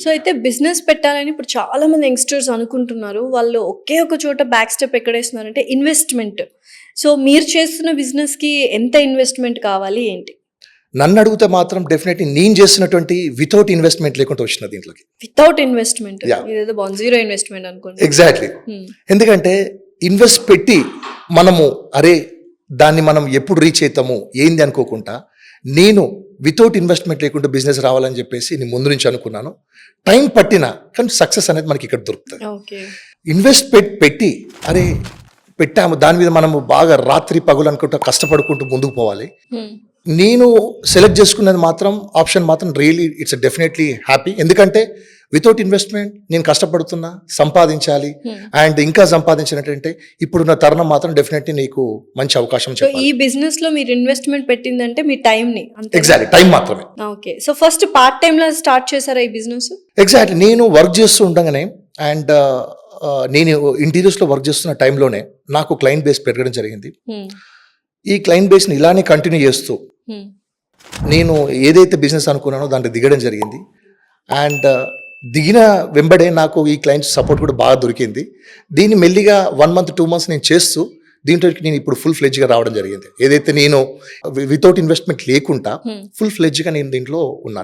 So అయితే business పెట్టాలని ఇప్పుడు చాలా మంది యంగ్స్టర్స్ అనుకుంటున్నారు. వాళ్ళు ఒకే ఒక చోట బ్యాక్ స్టెప్ ఎక్కడేస్తున్నారంటే ఇన్వెస్ట్‌మెంట్. సో మీరు చేస్తున్న బిజినెస్‌కి ఎంత ఇన్వెస్ట్‌మెంట్ కావాలి ఏంటి? నన్ను అడిగితే మాత్రం డెఫినెట్లీ నేను చేస్తున్నటువంటి వితౌట్ ఇన్వెస్ట్మెంట్ లేకుండా వచ్చిన దీంట్లోకి. Without investment. Yeah. ఇదేదో బాగుంది. జీరో ఇన్వెస్ట్‌మెంట్ అనుకోండి. ఎగ్జాక్ట్లీ. ఎందుకంటే ఇన్వెస్ట్ పెట్టి మనము అరే దాన్ని మనం ఎప్పుడు రీచ్ అవుతాము ఏంది అనుకోకుండా నేను వితౌట్ ఇన్వెస్ట్మెంట్ లేకుండా బిజినెస్ రావాలని చెప్పేసి నేను ముందు నుంచి అనుకున్నాను. టైం పట్టినా కానీ సక్సెస్ అనేది మనకి ఇక్కడ దొరుకుతుంది. ఓకే. ఇన్వెస్ట్ పెట్టి అరే పెట్టాము దాని మీద మనము బాగా రాత్రి పగులు అనుకుంటూ కష్టపడుకుంటూ ముందుకు పోవాలి. నేను సెలెక్ట్ చేసుకున్నది మాత్రం ఆప్షన్ మాత్రం రియలీ ఇట్స్ డెఫినెట్లీ హ్యాపీ. ఎందుకంటే వితౌట్ ఇన్వెస్ట్మెంట్ నేను కష్టపడుతున్నా సంపాదించాలి అండ్ ఇంకా సంపాదించినట్టంటే ఇప్పుడున్న తరుణం మాత్రం డెఫినెట్లీ నీకు మంచి అవకాశం సో ఈ బిజినెస్ లో మీరు ఇన్వెస్ట్మెంట్ పెట్టిందంటే మీ టైం ని. ఎగ్జాక్ట్లీ టైం మాత్రమే. Okay. So first part time లో స్టార్ట్ చేశారా ఈ బిజినెస్? ఎగ్జాక్ట్లీ. నేను వర్క్ చేస్తూ ఉండగానే అండ్ నేను ఇంటీరియర్స్లో వర్క్ చేస్తున్న టైంలోనే నాకు క్లయింట్ బేస్ పెరగడం జరిగింది. ఈ క్లయింట్ బేస్ని ఇలానే కంటిన్యూ చేస్తూ నేను ఏదైతే బిజినెస్ అనుకున్నానో దాంట్లో దిగడం జరిగింది. అండ్ దిగిన వెంబడే నాకు ఈ క్లయింట్ సపోర్ట్ కూడా బాగా దొరికింది. దీన్ని మెల్లిగా 1 month 2 months నేను చేస్తూ దీంట్లో నేను ఇప్పుడు ఫుల్ ఫ్లెడ్జ్గా రావడం జరిగింది. ఏదైతే నేను వితౌట్ ఇన్వెస్ట్మెంట్ లేకుండా ఫుల్ ఫ్లెడ్జ్గా నేను దీంట్లో ఉన్నాను.